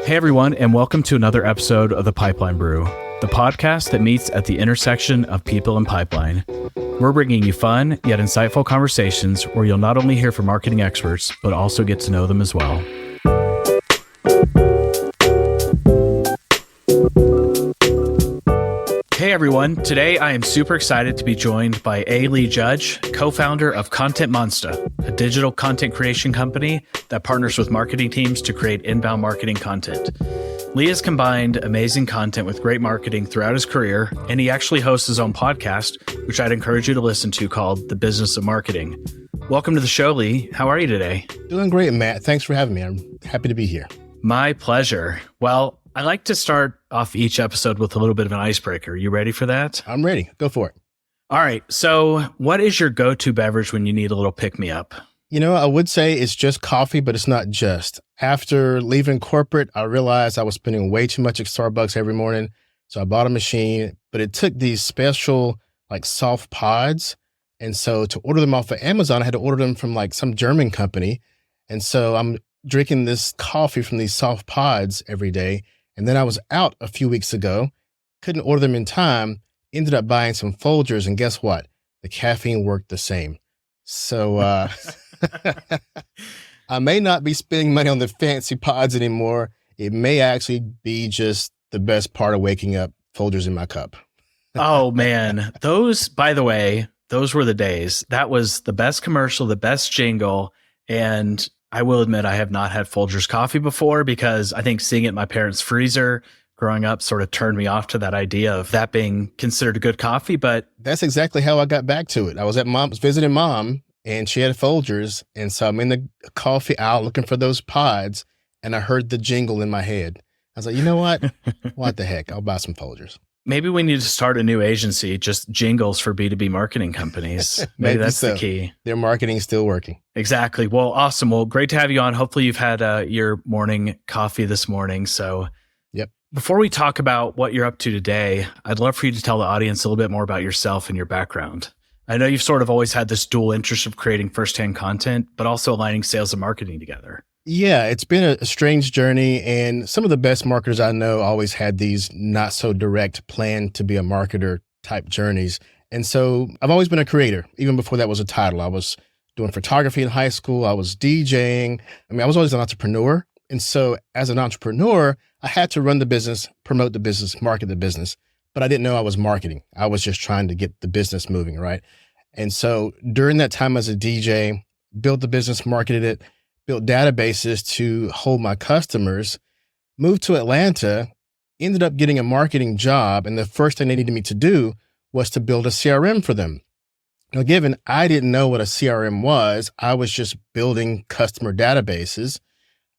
Hey everyone, and welcome to another episode of The Pipeline Brew, the podcast that meets at the intersection of people and pipeline. We're bringing you fun yet insightful conversations where you'll not only hear from marketing experts, but also get to know them as well. Hey everyone, today I am super excited to be joined by A. Lee Judge, co-founder of Content Monsta, a digital content creation company that partners with marketing teams to create inbound marketing content. Lee has combined amazing content with great marketing throughout his career, and he actually hosts his own podcast, which I'd encourage you to listen to, called The Business of Marketing. Welcome to the show, Lee. How are you today? Doing great, Matt. Thanks for having me. I'm happy to be here. My pleasure. Well, I like to start off each episode with a little bit of an icebreaker. You ready for that? I'm ready. Go for it. All right. So what is your go-to beverage when you need a little pick-me-up? You know, I would say it's just coffee, but it's not just. After leaving corporate, I realized I was spending way too much at Starbucks every morning. So I bought a machine, but it took these special soft pods. And so to order them off of Amazon, I had to order them from some German company. And so I'm drinking this coffee from these soft pods every day. And then I was out a few weeks ago, couldn't order them in time, ended up buying some Folgers, and guess what? The caffeine worked the same. So I may not be spending money on the fancy pods anymore. It may actually be just the best part of waking up, Folgers in my cup. Oh, man. Those, by the way, those were the days. That was the best commercial, the best jingle, and I will admit I have not had Folgers coffee before because I think seeing it in my parents' freezer growing up sort of turned me off to that idea of that being considered a good coffee. But that's exactly how I got back to it. I was at visiting mom, and she had Folgers. And so I'm in the coffee aisle looking for those pods, and I heard the jingle in my head. I was like, you know what? What the heck? I'll buy some Folgers. Maybe we need to start a new agency, just jingles for B2B marketing companies. Maybe that's the key. Their marketing is still working. Exactly. Well, awesome. Well, great to have you on. Hopefully you've had your morning coffee this morning. So yep. Before we talk about what you're up to today, I'd love for you to tell the audience a little bit more about yourself and your background. I know you've sort of always had this dual interest of creating firsthand content, but also aligning sales and marketing together. Yeah, it's been a strange journey, and some of the best marketers I know always had these not so direct plan to be a marketer type journeys. And so I've always been a creator, even before that was a title. I was doing photography in high school. I was DJing. I was always an entrepreneur. And so as an entrepreneur, I had to run the business, promote the business, market the business, but I didn't know I was marketing. I was just trying to get the business moving, right? And so during that time as a DJ, built the business, marketed it, built databases to hold my customers, moved to Atlanta, ended up getting a marketing job. And the first thing they needed me to do was to build a CRM for them. Now, given I didn't know what a CRM was, I was just building customer databases.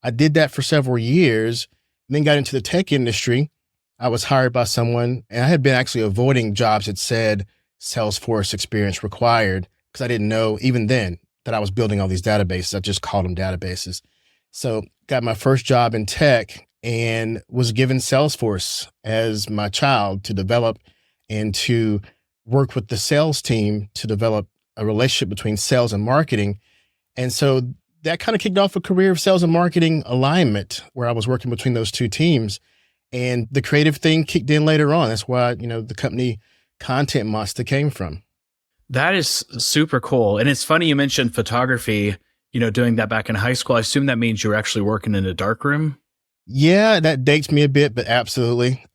I did that for several years, then got into the tech industry. I was hired by someone, and I had been actually avoiding jobs that said Salesforce experience required because I didn't know even then that I was building all these databases. I just called them databases. So got my first job in tech and was given Salesforce as my child to develop and to work with the sales team to develop a relationship between sales and marketing. And so that kind of kicked off a career of sales and marketing alignment where I was working between those two teams. And the creative thing kicked in later on. That's why, the company Content Monsta came from. That is super cool. And it's funny you mentioned photography, doing that back in high school. I assume that means you were actually working in a darkroom. Yeah, that dates me a bit, but absolutely.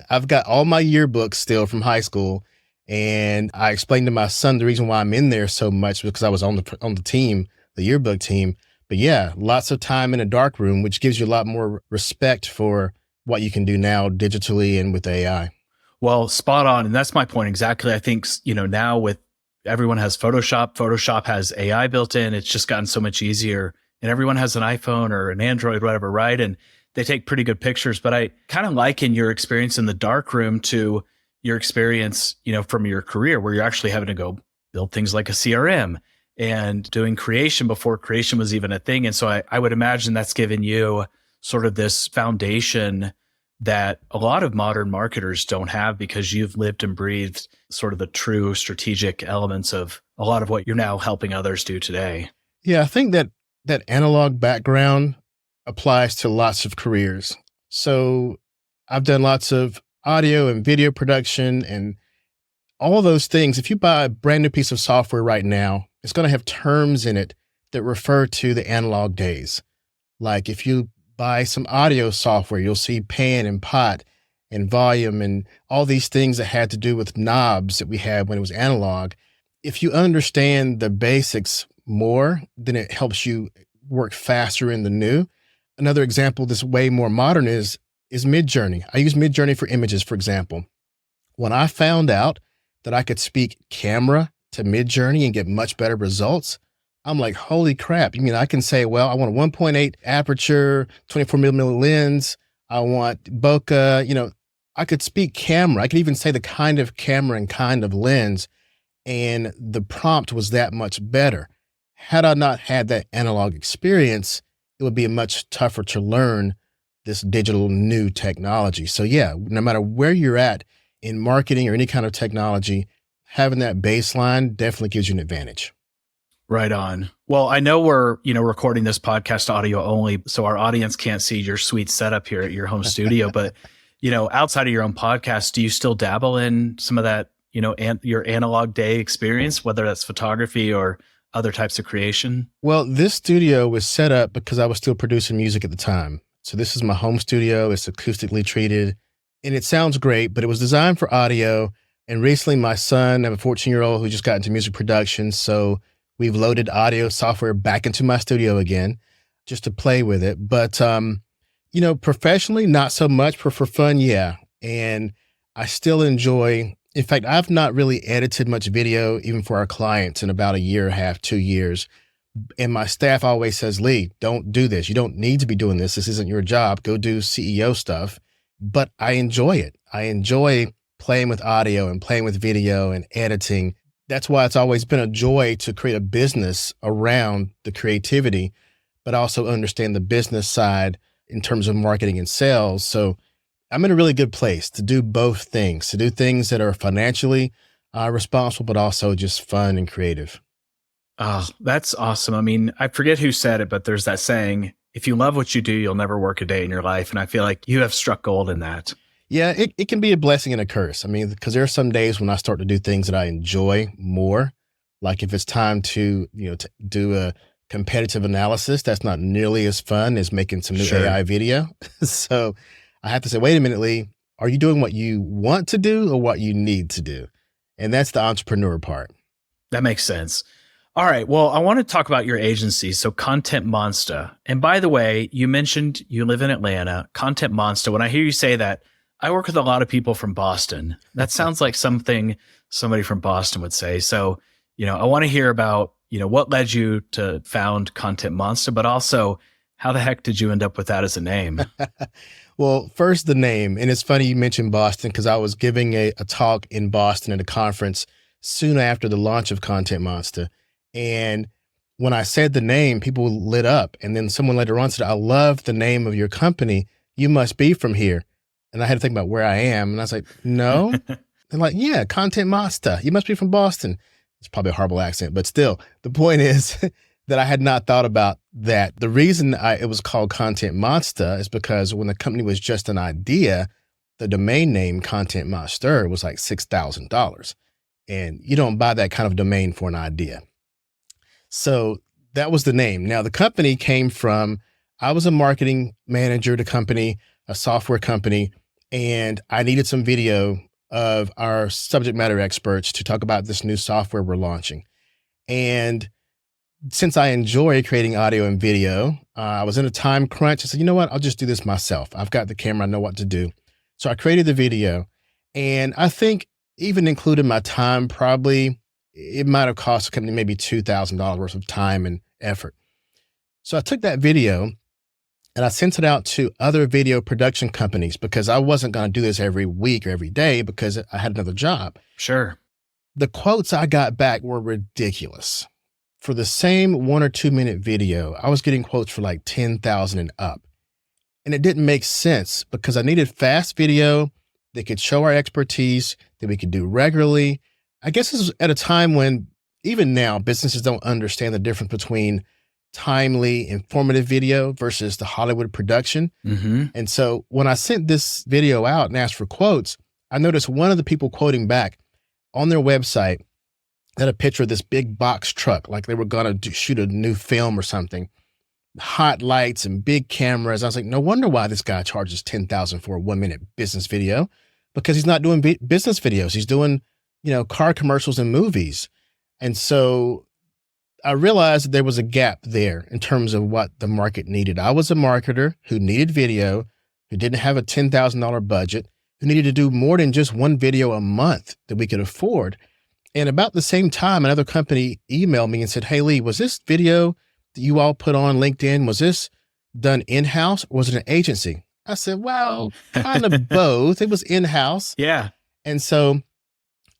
I've got all my yearbooks still from high school. And I explained to my son the reason why I'm in there so much because I was on the team, the yearbook team. But yeah, lots of time in a dark room, which gives you a lot more respect for what you can do now digitally and with AI. Well, spot on. And that's my point exactly. I think, now with everyone has Photoshop. Photoshop has AI built in. It's just gotten so much easier. And everyone has an iPhone or an Android, whatever, right? And they take pretty good pictures. But I kind of liken your experience in the dark room to your experience, from your career where you're actually having to go build things like a CRM and doing creation before creation was even a thing. And so I would imagine that's given you sort of this foundation that a lot of modern marketers don't have because you've lived and breathed sort of the true strategic elements of a lot of what you're now helping others do today. Yeah, I think that analog background applies to lots of careers. So I've done lots of audio and video production and all those things. If you buy a brand new piece of software right now, it's going to have terms in it that refer to the analog days. Like if you buy some audio software, you'll see pan and pot and volume and all these things that had to do with knobs that we had when it was analog. If you understand the basics more, then it helps you work faster in the new. Another example that's way more modern is Midjourney. I use Midjourney for images, for example. When I found out that I could speak camera to Midjourney and get much better results, I'm like, holy crap. You mean I can say, well, I want a 1.8 aperture, 24 millimeter lens. I want bokeh. I could speak camera. I could even say the kind of camera and kind of lens, and the prompt was that much better. Had I not had that analog experience, it would be much tougher to learn this digital new technology. So yeah, no matter where you're at in marketing or any kind of technology, having that baseline definitely gives you an advantage. Right on. Well, I know we're, recording this podcast audio only, so our audience can't see your sweet setup here at your home studio, but, outside of your own podcast, do you still dabble in some of that, your analog day experience, whether that's photography or other types of creation? Well, this studio was set up because I was still producing music at the time. So this is my home studio. It's acoustically treated and it sounds great, but it was designed for audio. And recently my son, I have a 14-year-old who just got into music production. So we've loaded audio software back into my studio again just to play with it. But, professionally, not so much, but for fun, yeah. And I still enjoy, in fact, I've not really edited much video, even for our clients, in about a year and a half, 2 years. And my staff always says, Lee, don't do this. You don't need to be doing this. This isn't your job. Go do CEO stuff. But I enjoy it. I enjoy playing with audio and playing with video and editing. That's why it's always been a joy to create a business around the creativity, but also understand the business side in terms of marketing and sales. So I'm in a really good place to do both things, to do things that are financially responsible, but also just fun and creative. Oh, that's awesome. I mean, I forget who said it, but there's that saying, if you love what you do, you'll never work a day in your life. And I feel like you have struck gold in that. Yeah, it can be a blessing and a curse. I mean, because there are some days when I start to do things that I enjoy more. Like if it's time to do a competitive analysis, that's not nearly as fun as making some new AI video. So I have to say, wait a minute, Lee, are you doing what you want to do or what you need to do? And that's the entrepreneur part. That makes sense. All right. Well, I want to talk about your agency. So Content Monsta. And by the way, you mentioned you live in Atlanta. Content Monsta. When I hear you say that, I work with a lot of people from Boston. That sounds like something somebody from Boston would say. So, I want to hear about, what led you to found Content Monsta, but also how the heck did you end up with that as a name? Well, first the name. And it's funny you mentioned Boston because I was giving a talk in Boston at a conference soon after the launch of Content Monsta. And when I said the name, people lit up. And then someone later on said, I love the name of your company. You must be from here. And I had to think about where I am. And I was like, no. They're like, yeah, Content Monsta. You must be from Boston. It's probably a horrible accent, but still, the point is that I had not thought about that. The reason it was called Content Monsta is because when the company was just an idea, the domain name Content Monster was like $6,000. And you don't buy that kind of domain for an idea. So that was the name. Now, the company came from, I was a marketing manager at a company, a software company, and I needed some video of our subject matter experts to talk about this new software we're launching. And since I enjoy creating audio and video, I was in a time crunch. I said, you know what? I'll just do this myself. I've got the camera. I know what to do. So I created the video. And I think even including my time, probably it might have cost the company maybe $2,000 worth of time and effort. So I took that video and I sent it out to other video production companies because I wasn't going to do this every week or every day because I had another job. Sure. The quotes I got back were ridiculous. For the same 1 or 2 minute video, I was getting quotes for like 10,000 and up. And it didn't make sense because I needed fast video that could show our expertise that we could do regularly. I guess this was at a time when even now businesses don't understand the difference between timely, informative video versus the Hollywood production. Mm-hmm. And so when I sent this video out and asked for quotes, I noticed one of the people quoting back on their website had a picture of this big box truck, like they were going to shoot a new film or something, hot lights and big cameras. I was like, no wonder why this guy charges $10,000 for a 1-minute business video, because he's not doing business videos. He's doing, car commercials and movies. And so I realized that there was a gap there in terms of what the market needed. I was a marketer who needed video, who didn't have a $10,000 budget, who needed to do more than just one video a month that we could afford. And about the same time, another company emailed me and said, hey, Lee, was this video that you all put on LinkedIn, was this done in-house or was it an agency? I said, well, kind of both. It was in-house. Yeah. And so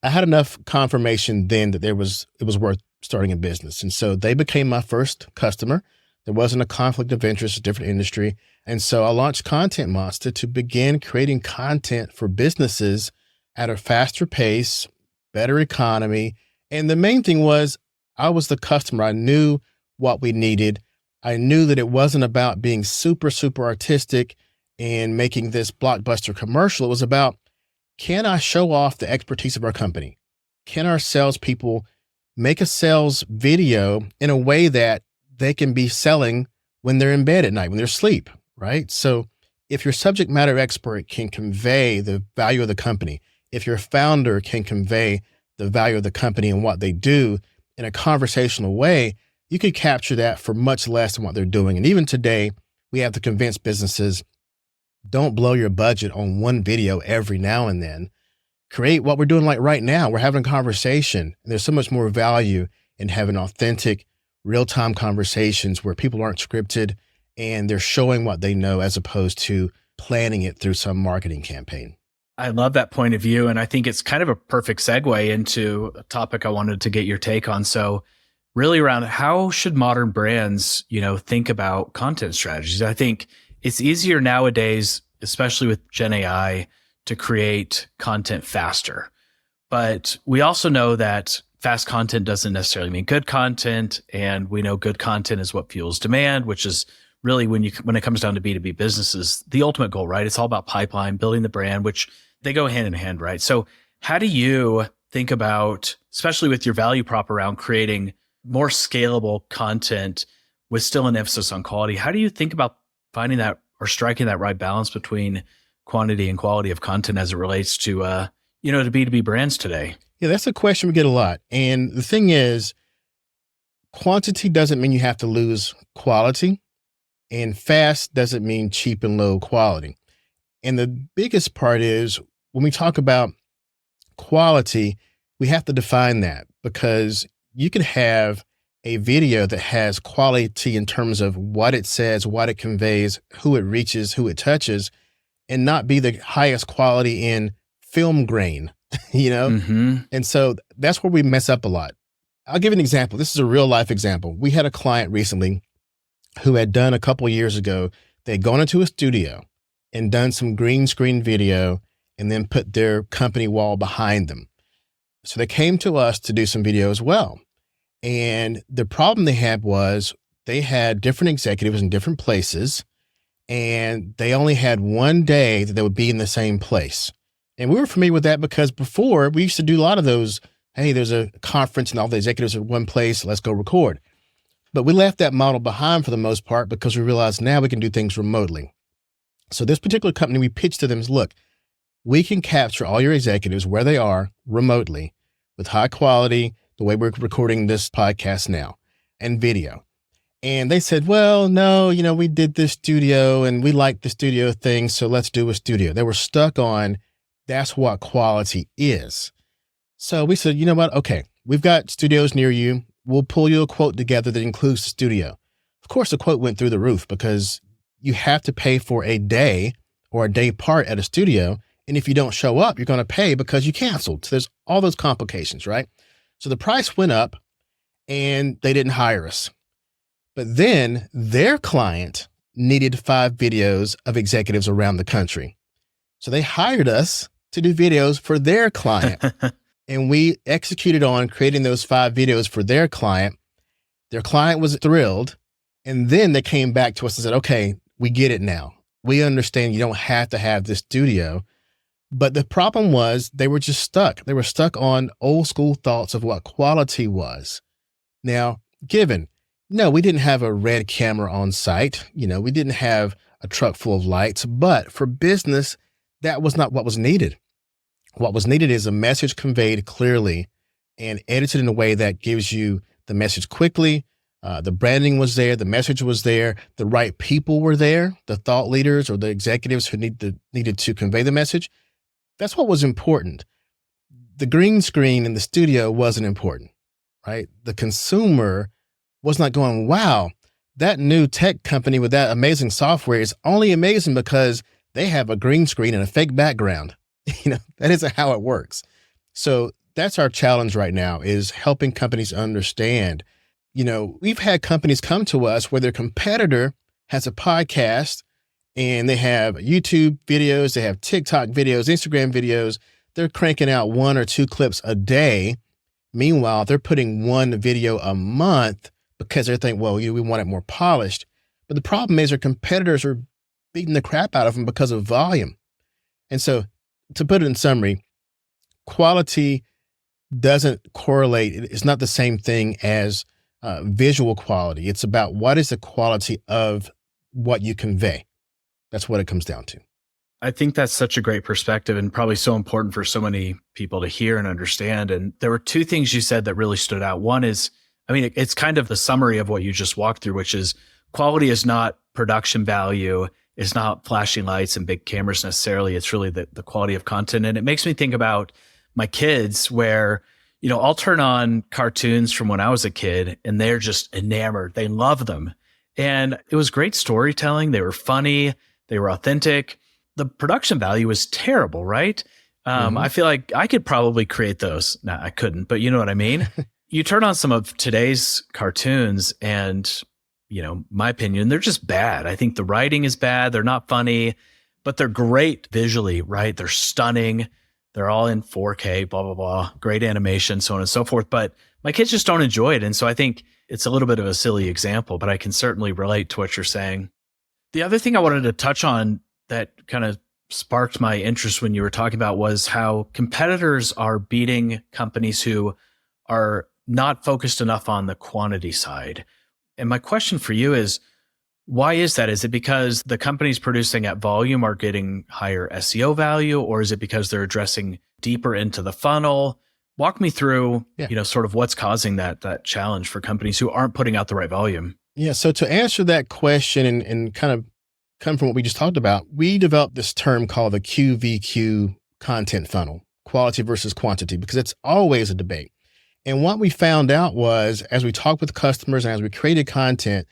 I had enough confirmation then that it was worth starting a business. And so they became my first customer. There wasn't a conflict of interest, a different industry. And so I launched Content Monsta to begin creating content for businesses at a faster pace, better economy. And the main thing was I was the customer. I knew what we needed. I knew that it wasn't about being super, super artistic and making this blockbuster commercial. It was about, can I show off the expertise of our company? Can our salespeople make a sales video in a way that they can be selling when they're in bed at night, when they're asleep, right? So if your subject matter expert can convey the value of the company, if your founder can convey the value of the company and what they do in a conversational way, you could capture that for much less than what they're doing. And even today, we have to convince businesses, don't blow your budget on one video every now and then. Create what we're doing like right now. We're having a conversation. And there's so much more value in having authentic, real-time conversations where people aren't scripted and they're showing what they know as opposed to planning it through some marketing campaign. I love that point of view. And I think it's kind of a perfect segue into a topic I wanted to get your take on. So really around how should modern brands, think about content strategies? I think it's easier nowadays, especially with Gen AI, to create content faster. But we also know that fast content doesn't necessarily mean good content. And we know good content is what fuels demand, which is really when it comes down to B2B businesses, the ultimate goal, right? It's all about pipeline, building the brand, which they go hand in hand, right? So how do you think about, especially with your value prop around creating more scalable content with still an emphasis on quality? How do you think about finding that or striking that right balance between quantity and quality of content as it relates to, to B2B brands today? Yeah, that's a question we get a lot. And the thing is, quantity doesn't mean you have to lose quality, and fast doesn't mean cheap and low quality. And the biggest part is when we talk about quality, we have to define that, because you can have a video that has quality in terms of what it says, what it conveys, who it reaches, who it touches, and not be the highest quality in film grain, Mm-hmm. And so that's where we mess up a lot. I'll give an example. This is a real life example. We had a client recently who had done a couple of years ago, they'd gone into a studio and done some green screen video and then put their company wall behind them. So they came to us to do some video as well. And the problem they had was they had different executives in different places, and they only had one day that they would be in the same place. And we were familiar with that because before we used to do a lot of those, hey, there's a conference and all the executives are in one place, let's go record. But we left that model behind for the most part because we realized now we can do things remotely. So this particular company, we pitched to them is, look, we can capture all your executives where they are remotely with high quality, the way we're recording this podcast now, and video. And they said, well, no, we did this studio and we like the studio thing, so let's do a studio. They were stuck on that's what quality is. So we said, you know what? Okay, we've got studios near you. We'll pull you a quote together that includes the studio. Of course, the quote went through the roof because you have to pay for a day or a day part at a studio. And if you don't show up, you're going to pay because you canceled. So there's all those complications, right? So the price went up and they didn't hire us. But then their client needed 5 videos of executives around the country. So they hired us to do videos for their client. And we executed on creating those 5 videos for their client. Their client was thrilled. And then they came back to us and said, okay, we get it now. We understand you don't have to have this studio. But the problem was they were just stuck. They were stuck on old school thoughts of what quality was. Now, no, we didn't have a red camera on site. We didn't have a truck full of lights, but for business, that was not what was needed. What was needed is a message conveyed clearly and edited in a way that gives you the message quickly. The branding was there. The message was there. The right people were there. The thought leaders or the executives who needed to convey the message. That's what was important. The green screen in the studio wasn't important, right? The consumer was not going, wow, that new tech company with that amazing software is only amazing because they have a green screen and a fake background. That isn't how it works. So that's our challenge right now, is helping companies understand. We've had companies come to us where their competitor has a podcast and they have YouTube videos, they have TikTok videos, Instagram videos. They're cranking out 1 or 2 clips a day. Meanwhile, they're putting 1 video a month because they think, well, we want it more polished. But the problem is their competitors are beating the crap out of them because of volume. And so, to put it in summary, quality doesn't correlate. It's not the same thing as visual quality. It's about what is the quality of what you convey. That's what it comes down to. I think that's such a great perspective and probably so important for so many people to hear and understand. And there were 2 things you said that really stood out. One is, it's kind of the summary of what you just walked through, which is quality is not production value. It's not flashing lights and big cameras necessarily. It's really the quality of content. And it makes me think about my kids where, I'll turn on cartoons from when I was a kid and they're just enamored. They love them. And it was great storytelling. They were funny. They were authentic. The production value was terrible, right? I feel like I could probably create those. No, I couldn't, but you know what I mean? You turn on some of today's cartoons and, my opinion, they're just bad. I think the writing is bad. They're not funny, but they're great visually, right? They're stunning. They're all in 4K, blah, blah, blah, great animation, so on and so forth. But my kids just don't enjoy it. And so I think it's a little bit of a silly example, but I can certainly relate to what you're saying. The other thing I wanted to touch on that kind of sparked my interest when you were talking about was how competitors are beating companies who are not focused enough on the quantity side. And my question for you is, why is that? Is it because the companies producing at volume are getting higher SEO value, or is it because they're addressing deeper into the funnel? Walk me through, sort of what's causing that challenge for companies who aren't putting out the right volume. Yeah. So to answer that question and kind of come from what we just talked about, we developed this term called the QVQ content funnel, quality versus quantity, because it's always a debate. And what we found out was, as we talked with customers and as we created content,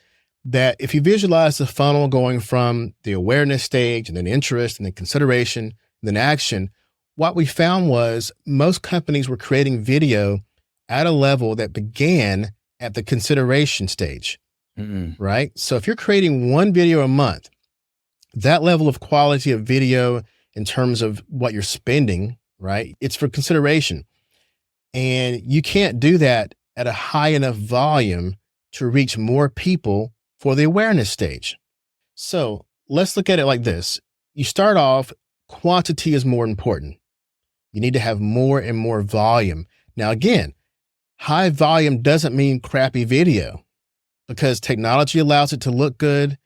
that if you visualize the funnel going from the awareness stage and then interest and then consideration and then action, what we found was most companies were creating video at a level that began at the consideration stage, right? So if you're creating 1 video a month, that level of quality of video in terms of what you're spending, right? It's for consideration. And you can't do that at a high enough volume to reach more people for the awareness stage. So let's look at it like this. You start off, quantity is more important. You need to have more and more volume. Now, again, high volume doesn't mean crappy video, because technology allows it to look good.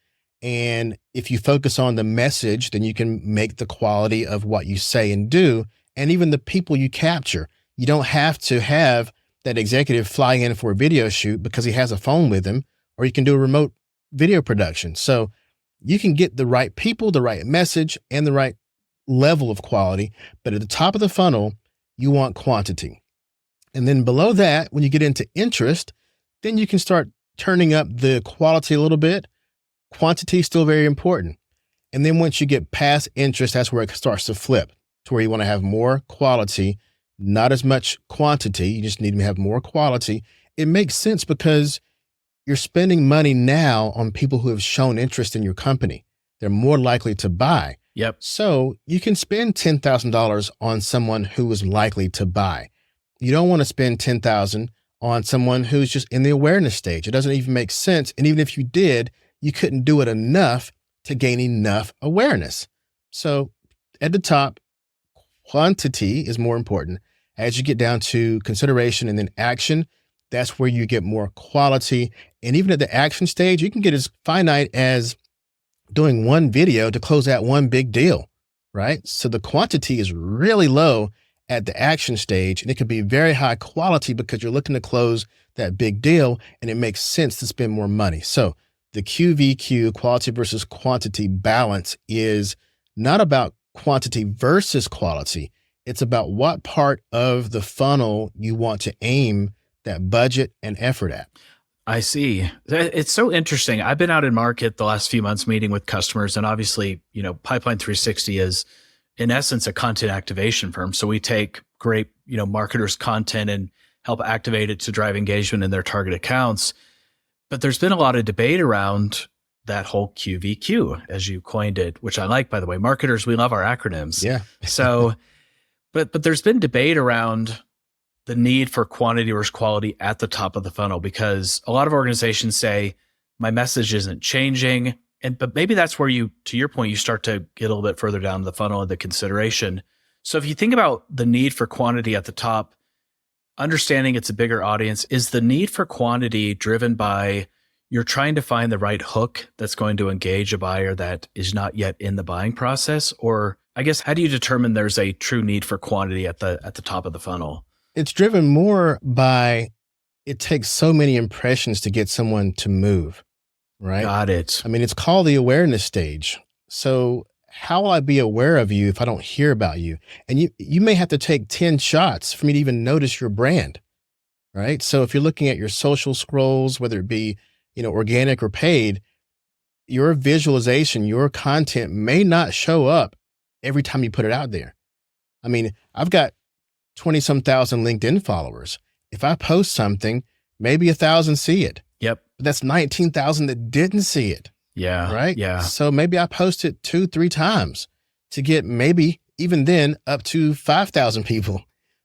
And if you focus on the message, then you can make the quality of what you say and do, and even the people you capture. You don't have to have that executive fly in for a video shoot because he has a phone with him, or you can do a remote video production. So you can get the right people, the right message, and the right level of quality. But at the top of the funnel, you want quantity. And then below that, when you get into interest, then you can start turning up the quality a little bit. Quantity is still very important. And then once you get past interest, that's where it starts to flip to where you want to have more quality, not as much quantity. You just need to have more quality. It makes sense because you're spending money now on people who have shown interest in your company. They're more likely to buy. Yep. So you can spend $10,000 on someone who is likely to buy. You don't want to spend $10,000 on someone who's just in the awareness stage. It doesn't even make sense. And even if you did, you couldn't do it enough to gain enough awareness. So at the top, quantity is more important. As you get down to consideration and then action, that's where you get more quality. And even at the action stage, you can get as finite as doing one video to close out one big deal, right? So the quantity is really low at the action stage, and it could be very high quality because you're looking to close that big deal and it makes sense to spend more money. So the QVQ, quality versus quantity balance, is not about quantity versus quality. It's about what part of the funnel you want to aim that budget and effort at. I see. It's so interesting. I've been out in market the last few months meeting with customers, and obviously, Pipeline 360 is in essence a content activation firm. So we take great, marketers' content and help activate it to drive engagement in their target accounts. But there's been a lot of debate around that whole QVQ, as you coined it, which I like, by the way. Marketers, we love our acronyms. Yeah. So, but there's been debate around the need for quantity versus quality at the top of the funnel, because a lot of organizations say my message isn't changing. But maybe that's where to your point, you start to get a little bit further down the funnel in the consideration. So if you think about the need for quantity at the top, understanding it's a bigger audience, is the need for quantity driven by you're trying to find the right hook that's going to engage a buyer that is not yet in the buying process? Or I guess, how do you determine there's a true need for quantity at the top of the funnel? It's driven more by, it takes so many impressions to get someone to move, right? Got it. I mean, it's called the awareness stage. So how will I be aware of you if I don't hear about you? And you may have to take 10 shots for me to even notice your brand, right? So if you're looking at your social scrolls, whether it be, organic or paid, your visualization, your content may not show up every time you put it out there. I mean, I've got 20-some thousand LinkedIn followers. If I post something, maybe 1,000 see it. Yep. But that's 19,000 that didn't see it. Yeah. Right? Yeah. So maybe I post it 2-3 times to get maybe even then up to 5,000 people,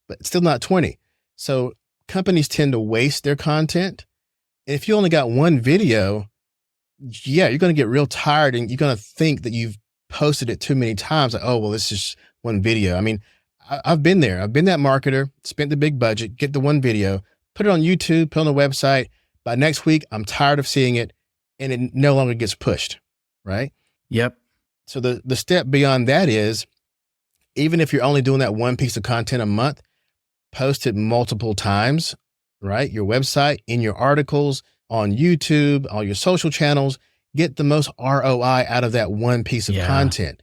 but still not 20. So companies tend to waste their content. And if you only got one video, yeah, you're going to get real tired and you're going to think that you've posted it too many times. Like, oh, well, it's just one video. I mean, I've been there. I've been that marketer, spent the big budget, get the one video, put it on YouTube, put it on the website. By next week, I'm tired of seeing it and it no longer gets pushed, right? Yep. So the step beyond that is, even if you're only doing that one piece of content a month, post it multiple times, right? Your website, in your articles, on YouTube, all your social channels, get the most ROI out of that one piece of content.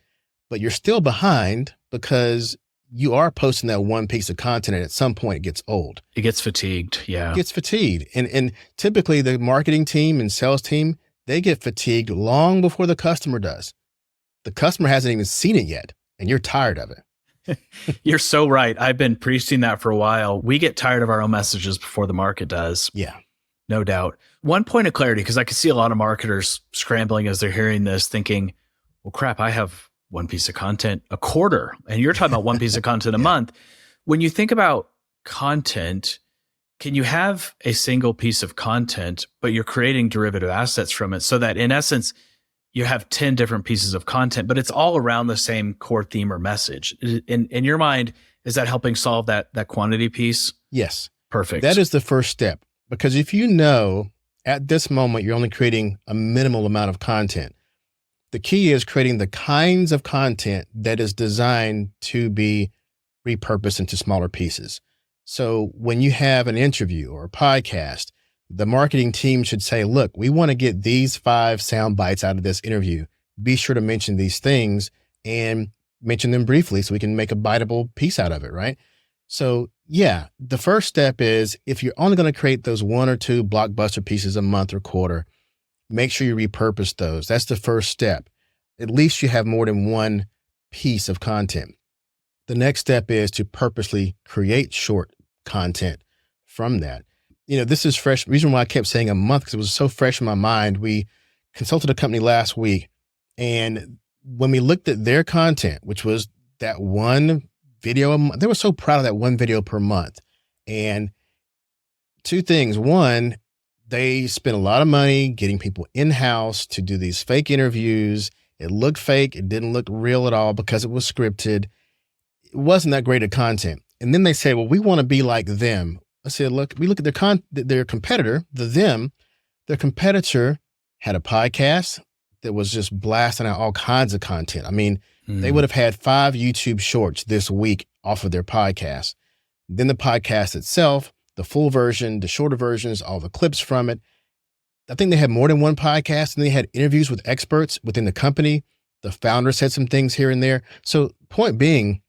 But you're still behind because you are posting that one piece of content and at some point it gets old. It gets fatigued. Yeah. It gets fatigued. And typically the marketing team and sales team, they get fatigued long before the customer does. The customer hasn't even seen it yet and you're tired of it. You're so right. I've been preaching that for a while. We get tired of our own messages before the market does. Yeah. No doubt. One point of clarity, because I can see a lot of marketers scrambling as they're hearing this thinking, well, crap, I have one piece of content a quarter, and you're talking about one piece of content a month. When you think about content, can you have a single piece of content, but you're creating derivative assets from it so that in essence, you have 10 different pieces of content, but it's all around the same core theme or message? In your mind, is that helping solve that quantity piece? Yes. Perfect. That is the first step, because if you know at this moment you're only creating a minimal amount of content, the key is creating the kinds of content that is designed to be repurposed into smaller pieces. So when you have an interview or a podcast, the marketing team should say, look, we want to get these 5 sound bites out of this interview. Be sure to mention these things and mention them briefly so we can make a biteable piece out of it, right? So yeah, the first step is, if you're only going to create those 1 or 2 blockbuster pieces a month or quarter, make sure you repurpose those. That's the first step. At least you have more than one piece of content. The next step is to purposely create short content from that. This is fresh. The reason why I kept saying a month, because it was so fresh in my mind. We consulted a company last week, and when we looked at their content, which was that one video a month, they were so proud of that one video per month. And two things. One, they spent a lot of money getting people in-house to do these fake interviews. It looked fake. It didn't look real at all because it was scripted. It wasn't that great of content. And then they say, well, we want to be like them. I said, look, we look at their competitor, their competitor had a podcast that was just blasting out all kinds of content. I mean, they would have had 5 YouTube shorts this week off of their podcast. Then the podcast itself, the full version, the shorter versions, all the clips from it. I think they had more than one podcast, and they had interviews with experts within the company. The founder said some things here and there. So point being,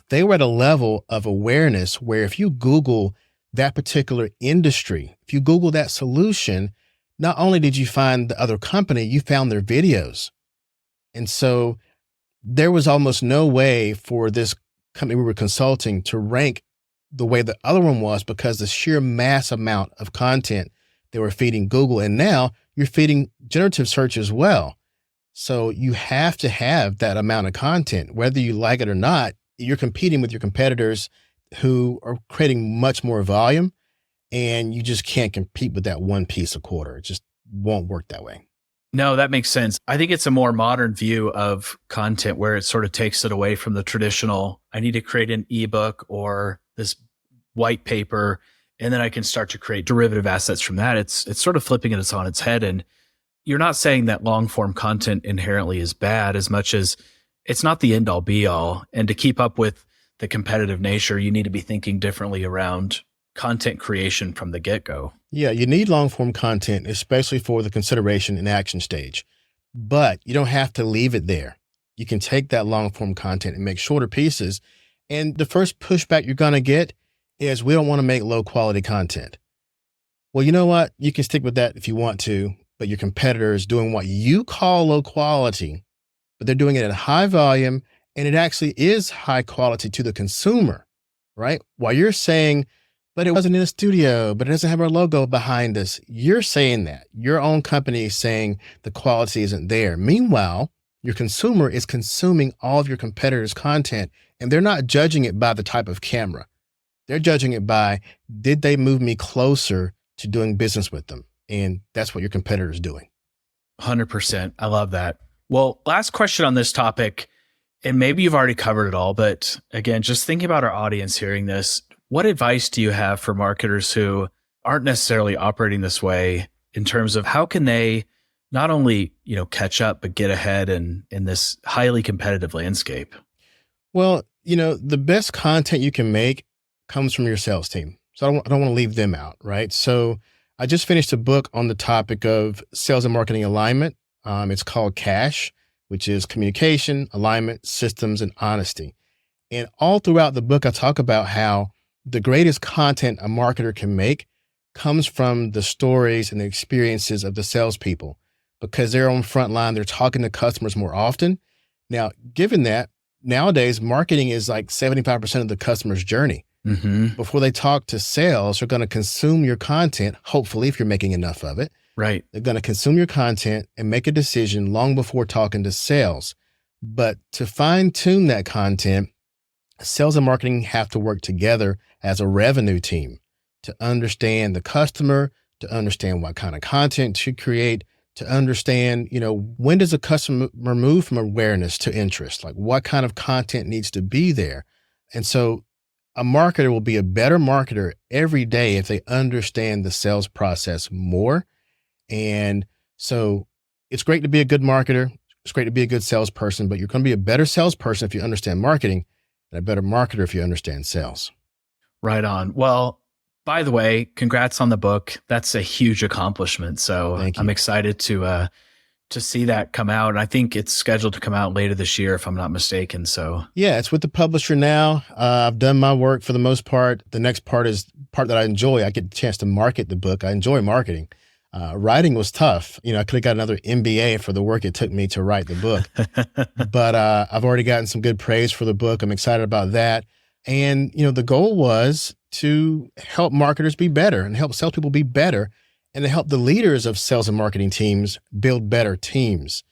they were at a level of awareness where if you Google that particular industry, if you Google that solution, not only did you find the other company, you found their videos. And so there was almost no way for this company we were consulting to rank the way the other one was because the sheer mass amount of content they were feeding Google. And now you're feeding generative search as well. So you have to have that amount of content, whether you like it or not. You're competing with your competitors who are creating much more volume, and you just can't compete with that one piece a quarter. It just won't work that way. No, that makes sense. I think it's a more modern view of content where it sort of takes it away from the traditional, I need to create an ebook or this white paper, and then I can start to create derivative assets from that. It's sort of flipping it on its head. And you're not saying that long form content inherently is bad as much as it's not the end all be all. And to keep up with the competitive nature, you need to be thinking differently around content creation from the get-go. Yeah, you need long form content, especially for the consideration and action stage, but you don't have to leave it there. You can take that long form content and make shorter pieces. And the first pushback you're going to get is we don't want to make low quality content. Well, you know what? You can stick with that if you want to, but your competitor is doing what you call low quality, but they're doing it at high volume, and it actually is high quality to the consumer, right? While you're saying, but it wasn't in a studio, but it doesn't have our logo behind us. You're saying that. Your own company is saying the quality isn't there. Meanwhile, your consumer is consuming all of your competitors' content, and they're not judging it by the type of camera. They're judging it by, did they move me closer to doing business with them? And that's what your competitor is doing. 100%. I love that. Well, last question on this topic, and maybe you've already covered it all, but again, just thinking about our audience hearing this, what advice do you have for marketers who aren't necessarily operating this way in terms of how can they not only, catch up, but get ahead in this highly competitive landscape? Well, the best content you can make comes from your sales team. So I don't want to leave them out, right? So I just finished a book on the topic of sales and marketing alignment. It's called CASH, which is communication, alignment, systems, and honesty. And all throughout the book, I talk about how the greatest content a marketer can make comes from the stories and the experiences of the salespeople, because they're on front line. They're talking to customers more often. Now, given that nowadays marketing is like 75% of the customer's journey. Mm-hmm. Before they talk to sales, they're going to consume your content. Hopefully, if you're making enough of it, right? They're going to consume your content and make a decision long before talking to sales. But to fine tune that content, sales and marketing have to work together as a revenue team to understand the customer, to understand what kind of content to create, to understand, when does a customer move from awareness to interest? Like what kind of content needs to be there? And so a marketer will be a better marketer every day if they understand the sales process more. And so it's great to be a good marketer. It's great to be a good salesperson, but you're going to be a better salesperson if you understand marketing, and a better marketer if you understand sales. Right on. Well, by the way, congrats on the book. That's a huge accomplishment. So I'm excited to see that come out. And I think it's scheduled to come out later this year, if I'm not mistaken. So yeah, it's with the publisher now. I've done my work for the most part. The next part is part that I enjoy. I get the chance to market the book. I enjoy marketing. Writing was tough. I could have got another MBA for the work it took me to write the book, but I've already gotten some good praise for the book. I'm excited about that. And, the goal was to help marketers be better and help salespeople be better, and to help the leaders of sales and marketing teams build better teams.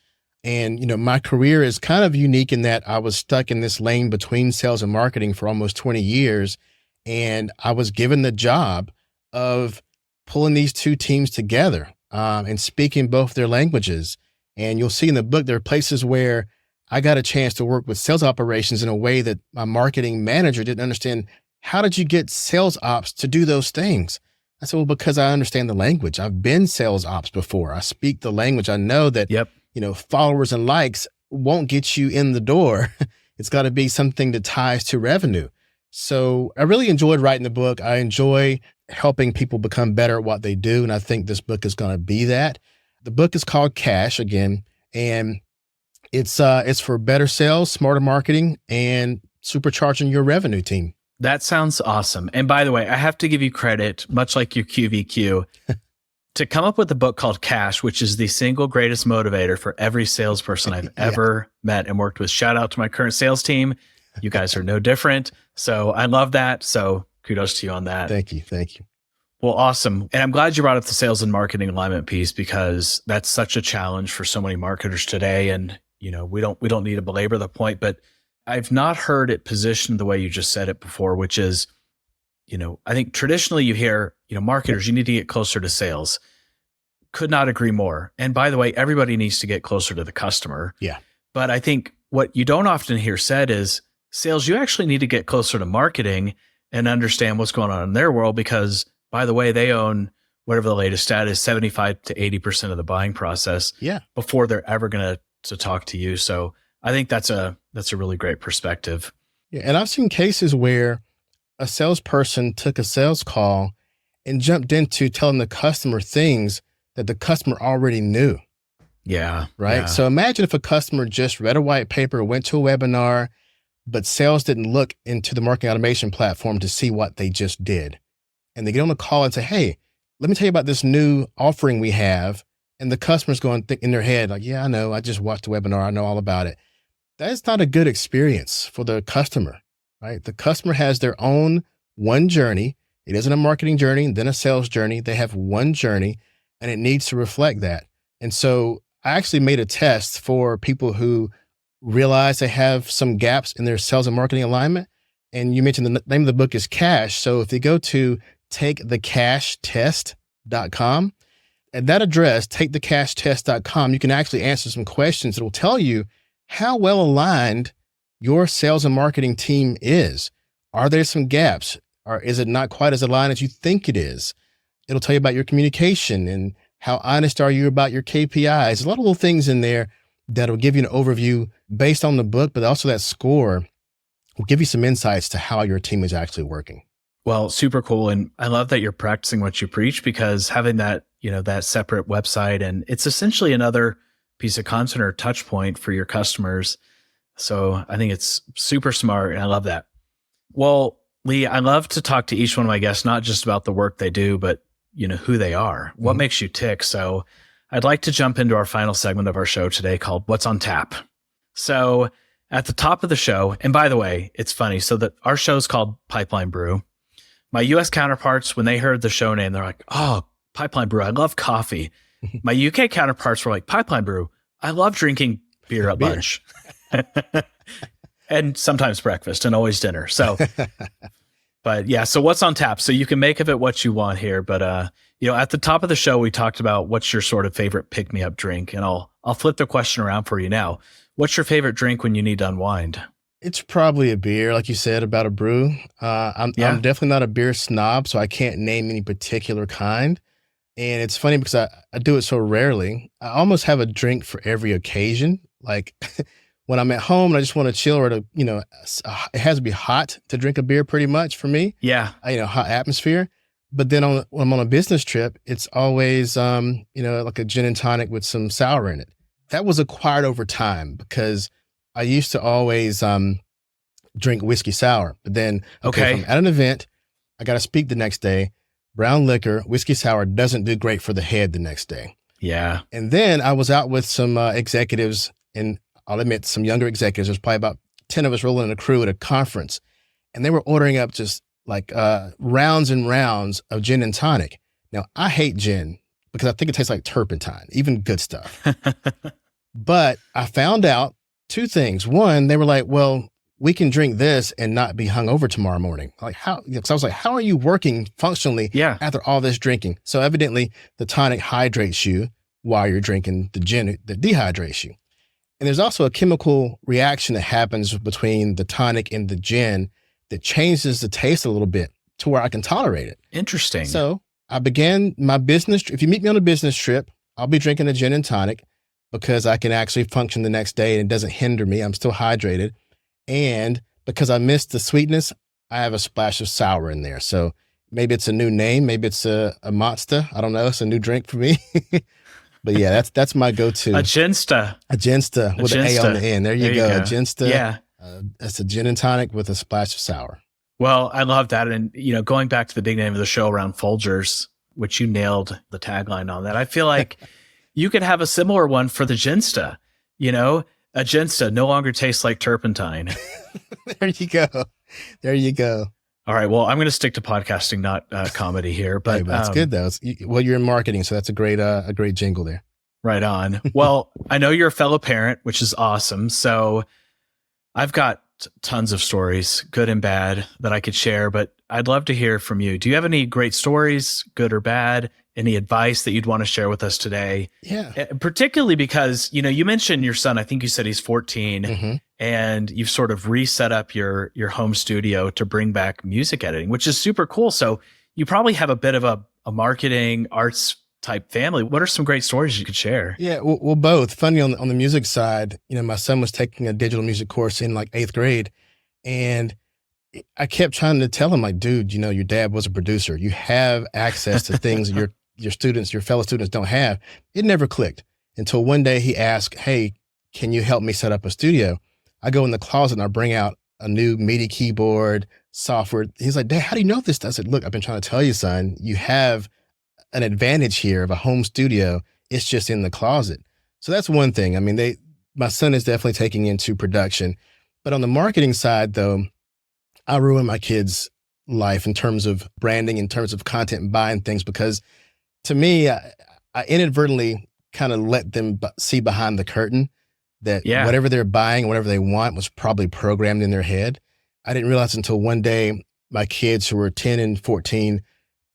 And, my career is kind of unique in that I was stuck in this lane between sales and marketing for almost 20 years. And I was given the job of pulling these two teams together and speaking both their languages. And you'll see in the book, there are places where I got a chance to work with sales operations in a way that my marketing manager didn't understand. How did you get sales ops to do those things? I said, well, because I understand the language. I've been sales ops before. I speak the language. I know that, followers and likes won't get you in the door. It's got to be something that ties to revenue. So I really enjoyed writing the book. I enjoy helping people become better at what they do. And I think this book is going to be that. The book is called Cash again, and it's for better sales, smarter marketing, and supercharging your revenue team. That sounds awesome. And by the way, I have to give you credit, much like your QVQ, to come up with a book called Cash, which is the single greatest motivator for every salesperson I've ever met and worked with. Shout out to my current sales team. You guys are no different. So I love that. So kudos to you on that. Thank you. Well, awesome. And I'm glad you brought up the sales and marketing alignment piece, because that's such a challenge for so many marketers today. And, we don't need to belabor the point, but I've not heard it positioned the way you just said it before, which is, I think traditionally you hear, marketers, you need to get closer to sales. Could not agree more. And by the way, everybody needs to get closer to the customer. Yeah. But I think what you don't often hear said is sales, you actually need to get closer to marketing and understand what's going on in their world, because by the way, they own whatever the latest stat is, 75 to 80% of the buying process before they're ever going to talk to you. So I think that's a really great perspective. Yeah. And I've seen cases where a salesperson took a sales call and jumped into telling the customer things that the customer already knew. Yeah. Right. Yeah. So imagine if a customer just read a white paper, went to a webinar, but sales didn't look into the marketing automation platform to see what they just did. And they get on the call and say, hey, let me tell you about this new offering we have. And the customer's going to think in their head, like, yeah, I know. I just watched the webinar. I know all about it. That's not a good experience for the customer, right? The customer has their own one journey. It isn't a marketing journey, then a sales journey. They have one journey, and it needs to reflect that. And so I actually made a test for people who realize they have some gaps in their sales and marketing alignment. And you mentioned the name of the book is Cash. So if you go to takethecashtest.com, at that address, takethecashtest.com, you can actually answer some questions that will tell you how well aligned your sales and marketing team is. Are there some gaps? Or is it not quite as aligned as you think it is? It'll tell you about your communication and how honest are you about your KPIs. A lot of little things in there that'll give you an overview based on the book, but also that score will give you some insights to how your team is actually working. Well, super cool. And I love that you're practicing what you preach, because having that, that separate website, and it's essentially another piece of content or touch point for your customers. So I think it's super smart, and I love that. Well, Lee, I love to talk to each one of my guests, not just about the work they do, but who they are, what makes you tick. So I'd like to jump into our final segment of our show today called What's on Tap. So at the top of the show, and by the way, it's funny. So that our show is called Pipeline Brew. My US counterparts, when they heard the show name, they're like, oh, Pipeline Brew, I love coffee. My UK counterparts were like, Pipeline Brew, I love drinking beer at lunch. And sometimes breakfast and always dinner. So, but yeah, so what's on tap? So you can make of it what you want here. But, at the top of the show, we talked about what's your sort of favorite pick-me-up drink. And I'll flip the question around for you now. What's your favorite drink when you need to unwind? It's probably a beer, like you said, about a brew. I'm definitely not a beer snob, so I can't name any particular kind. And it's funny because I do it so rarely. I almost have a drink for every occasion. Like when I'm at home and I just want to chill, or it has to be hot to drink a beer pretty much for me. Yeah. Hot atmosphere. But then when I'm on a business trip, it's always, like a gin and tonic with some sour in it. That was acquired over time because I used to always drink whiskey sour. But then, if I'm at an event, I got to speak the next day. Brown liquor, whiskey sour doesn't do great for the head the next day. Yeah. And then I was out with some executives, and I'll admit some younger executives. There's probably about 10 of us rolling in a crew at a conference, and they were ordering up just like rounds and rounds of gin and tonic. Now, I hate gin because I think it tastes like turpentine, even good stuff. But I found out two things. One, they were like, well, we can drink this and not be hungover tomorrow morning. Like how? Because I was like, how are you working functionally after all this drinking? So evidently, the tonic hydrates you while you're drinking the gin that dehydrates you. And there's also a chemical reaction that happens between the tonic and the gin that changes the taste a little bit to where I can tolerate it. Interesting. So I began my business. If you meet me on a business trip, I'll be drinking a gin and tonic because I can actually function the next day and it doesn't hinder me. I'm still hydrated. And because I missed the sweetness, I have a splash of sour in there. So maybe it's a new name. Maybe it's a Monsta. I don't know. It's a new drink for me. But yeah, that's my go-to. A ginsta. A ginsta with an A on the end. There you go. A ginsta. Yeah. That's a gin and tonic with a splash of sour. Well, I love that. And, going back to the big name of the show around Folgers, which you nailed the tagline on that. I feel like you could have a similar one for the ginsta. A ginsta no longer tastes like turpentine. There you go. There you go. All right. Well, I'm going to stick to podcasting, not comedy here. But that's good though. You're in marketing, so that's a great jingle there. Right on. Well, I know you're a fellow parent, which is awesome. So I've got tons of stories, good and bad, that I could share, but I'd love to hear from you. Do you have any great stories, good or bad? Any advice that you'd want to share with us today? Yeah. Particularly because, you mentioned your son, I think you said he's 14, and you've sort of reset up your home studio to bring back music editing, which is super cool. So you probably have a bit of a marketing arts type family. What are some great stories you could share? Yeah, well, both. Funny on the music side, my son was taking a digital music course in like 8th grade, and I kept trying to tell him, like, dude, your dad was a producer. You have access to things your students, your fellow students don't have. It never clicked until one day he asked, hey, can you help me set up a studio? I go in the closet and I bring out a new MIDI keyboard software. He's like, Dad, how do you know this? I said, look, I've been trying to tell you, son, you have an advantage here of a home studio. It's just in the closet. So that's one thing. I mean, my son is definitely taking into production, but on the marketing side though, I ruin my kids' life in terms of branding, in terms of content and buying things, because to me, I inadvertently kind of let them see behind the curtain that whatever they're buying, whatever they want was probably programmed in their head. I didn't realize until one day my kids who were 10 and 14,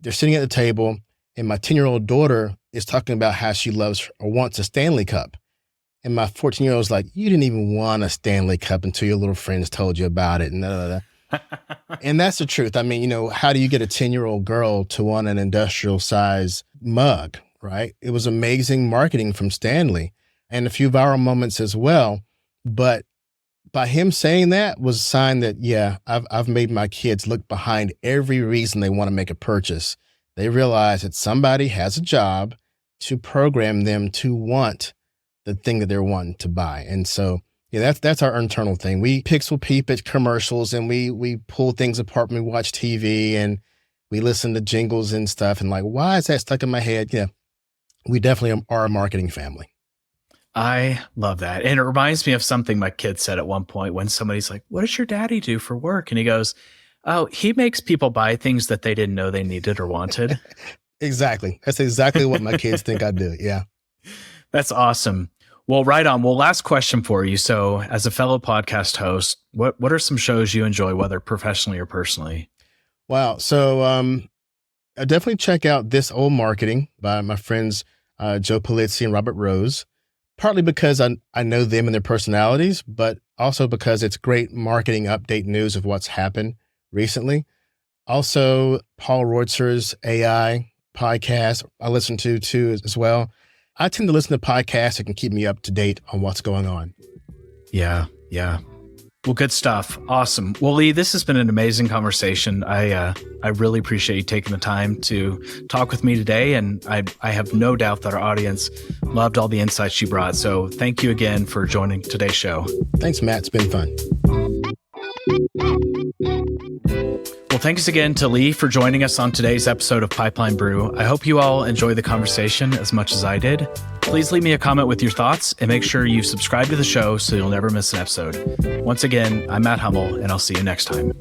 they're sitting at the table and my 10-year-old daughter is talking about how she loves or wants a Stanley Cup. And my 14-year-old is like, you didn't even want a Stanley Cup until your little friends told you about it. And and that's the truth. I mean, how do you get a 10-year-old girl to want an industrial size mug, right? It was amazing marketing from Stanley and a few viral moments as well. But by him saying that was a sign that, I've made my kids look behind every reason they want to make a purchase. They realize that somebody has a job to program them to want the thing that they're wanting to buy. And so, that's our internal thing. We pixel peep at commercials and we pull things apart when we watch TV and we listen to jingles and stuff. And like, why is that stuck in my head? Yeah, we definitely are a marketing family. I love that. And it reminds me of something my kid said at one point when somebody's like, what does your daddy do for work? And he goes, oh, he makes people buy things that they didn't know they needed or wanted. Exactly. That's exactly what my kids think I do. Yeah. That's awesome. Well, right on. Well, last question for you. So as a fellow podcast host, what are some shows you enjoy, whether professionally or personally? Wow. So I definitely check out This Old Marketing by my friends Joe Pulizzi and Robert Rose, partly because I know them and their personalities, but also because it's great marketing update news of what's happened recently. Also, Paul Reutzer's AI podcast I listen to too as well. I tend to listen to podcasts that can keep me up to date on what's going on. Yeah. Well, good stuff. Awesome. Well, Lee, this has been an amazing conversation. I really appreciate you taking the time to talk with me today. And I have no doubt that our audience loved all the insights you brought. So thank you again for joining today's show. Thanks, Matt. It's been fun. Well, thanks again to Lee for joining us on today's episode of Pipeline Brew. I hope you all enjoy the conversation as much as I did. Please leave me a comment with your thoughts and make sure you subscribe to the show so you'll never miss an episode. Once again, I'm Matt Hummel, and I'll see you next time.